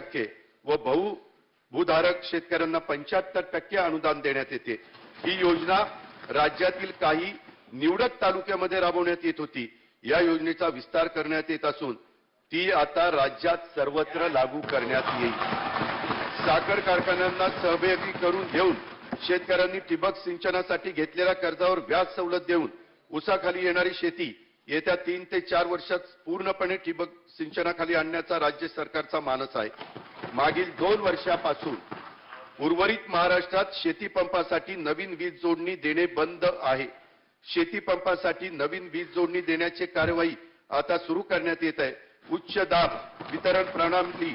50% व भूधारक शेतकऱ्यांना 75% अनुदान देण्यात येते। ही योजना राज्यातील काही निवडक तालुक्यामध्ये राबवण्यात येत होती। या योजनेचा विस्तार करण्यात येत असून ती आता राज्यात सर्वत्र लागू करण्यात येईल। साखर कारखान्यांना सहभागी करून घेऊन शेतकऱ्यांनी ठिबक सिंचनासाठी घेतलेल्या कर्जावर व्याज सवलत देऊन ऊसाखाली येणारी शेती येत्या 3 ते 4 वर्षात पूर्णपणे ठिबक सिंचनाखाली आणण्याचा राज्य सरकारचा मानस आहे। मागील 2 वर्षापासून उर्वरित महाराष्ट्रात शेतीपंपासाठी नवीन वीज जोडणी देणे बंद आहे। शेतीपंपासाठी नवीन वीज जोडणी देण्याची कार्यवाही आता सुरू करण्यात येत आहे। उच्च दाब वितरण प्रणाली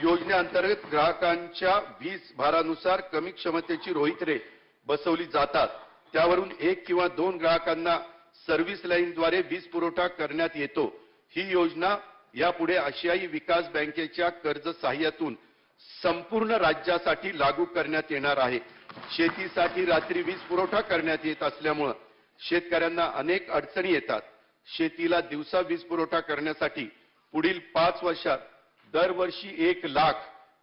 योजनेअंतर्गत ग्राहकांच्या वीज भारानुसार कमी क्षमतेची रोहित्रे बसवली जातात। त्यावरून 1 किंवा 2 ग्राहकांना सर्व्हिस लाईनद्वारे वीज पुरवठा करण्यात येतो। ही योजना यापुढे आशियाई विकास बँकेच्या कर्ज सहाय्यातून संपूर्ण राज्यासाठी लागू करण्यात येणार आहे। शेतीसाठी रात्री वीज पुरवठा करण्यात येत असल्यामुळे शेतकऱ्यांना अनेक अडचणी येतात। शेतीला दिवसा वीज पुरवठा करण्यासाठी पुढील 5 वर्षात दरवर्षी 1 लाख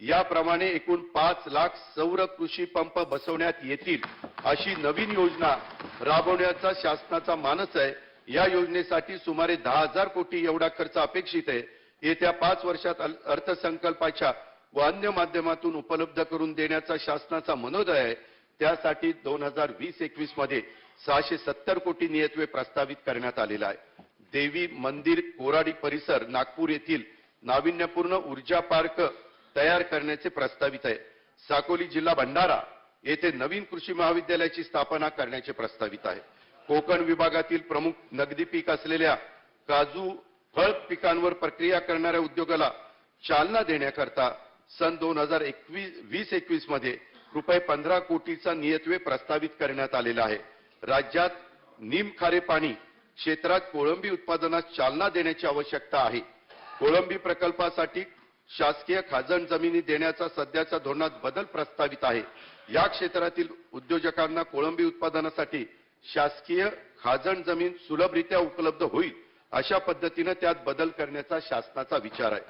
याप्रमाणे एकूण 5 लाख सौर कृषी पंप बसवण्यात येतील अशी नवीन योजना राबवण्याचा शासनाचा मानस आहे। या योजनेसाठी सुमारे 10,000 कोटी एवढा खर्च अपेक्षित आहे। येत्या 5 वर्षात अर्थसंकल्पाच्या व अन्य माध्यमातून उपलब्ध करून देण्याचा शासनाचा मनोदय आहे। त्यासाठी 2020-21 मध्ये 670 कोटी नियतव्यय प्रस्तावित करण्यात आलेला आहे। देवी मंदिर कोराडी परिसर नागपूर येथील नाविन्यपूर्ण ऊर्जा पार्क तयार करण्याचे प्रस्तावित आहे। साकोली जिल्हा भंडारा येथे नवीन कृषी महाविद्यालयाची स्थापना करण्याचे प्रस्तावित आहे। कोकण विभागातील प्रमुख नगदी पीक असलेल्या काजू फळ पिकांवर प्रक्रिया करणाऱ्या उद्योगाला चालना देण्याकरता सन 2020-21 मध्ये रुपये 15 कोटीचा नियतव्यय प्रस्तावित करण्यात आलेला आहे। राज्यात निमखारे पाणी क्षेत्रात कोळंबी उत्पादनास चालना देण्याची आवश्यकता आहे। कोळंबी प्रकल्पासाठी शासकीय खाजण जमिनी देण्याचा सध्याच्या धोरणात बदल प्रस्तावित आहे। या क्षेत्रातील उद्योजकांना कोळंबी उत्पादनासाठी शासकीय खाजण जमीन सुलभरित्या उपलब्ध होईल अशा पद्धतीने त्यात बदल करण्याचा शासनाचा विचार आहे।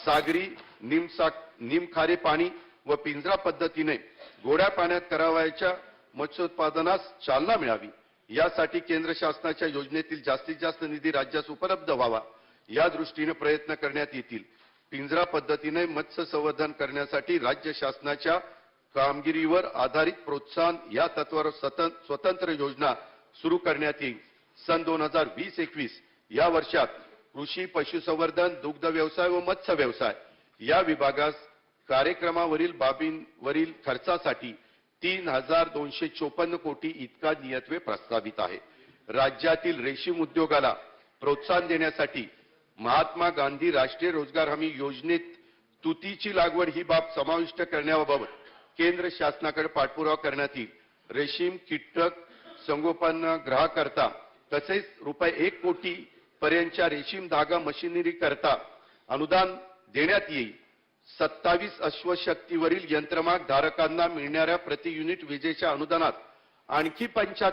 सागरी निमखारे पाणी व पिंजरा पद्धतीने गोड्या पाण्यात करावयाच्या मत्स्योत्पादनास चालना मिळावी यासाठी केंद्र शासनाच्या योजनेतील जास्तीत जास्त निधी राज्यास उपलब्ध व्हावा या दृष्टीने प्रयत्न करण्यात येतील। पिंजरा पद्धतीने मत्स्य संवर्धन करण्यासाठी राज्य शासनाच्या कामगिरीवर आधारित प्रोत्साहन या तत्वावर स्वतंत्र योजना सुरू करण्यात येईल। सन 2020-21 या वर्षात कृषी पशुसंवर्धन दुग्ध व्यवसाय व मत्स्य व्यवसाय या विभागास कार्यक्रमावरील बाबींवरील खर्चासाठी 3,254 कोटी इतका नियतव्यय प्रस्तावित आहे। राज्यातील रेशीम उद्योगाला प्रोत्साहन देण्यासाठी महात्मा गांधी राष्ट्रीय रोजगार हमी योजनेत तुतीची लागवड ही बाब समाविष्ट करण्याबाबत केंद्र शासनाकडे पाठपुरावा करण्यात येईल। रेशीम कीटक संगोपनगृहाकरता तसेच रुपये 1 कोटी पर्यंतच्या रेशीम धागा मशिनरी करता अनुदान देण्यात येईल। 27 अश्वशक्तीवरील यंत्रमाग धारकांना मिळणाऱ्या प्रति युनिट विजेच्या अनुदानात आणखी 75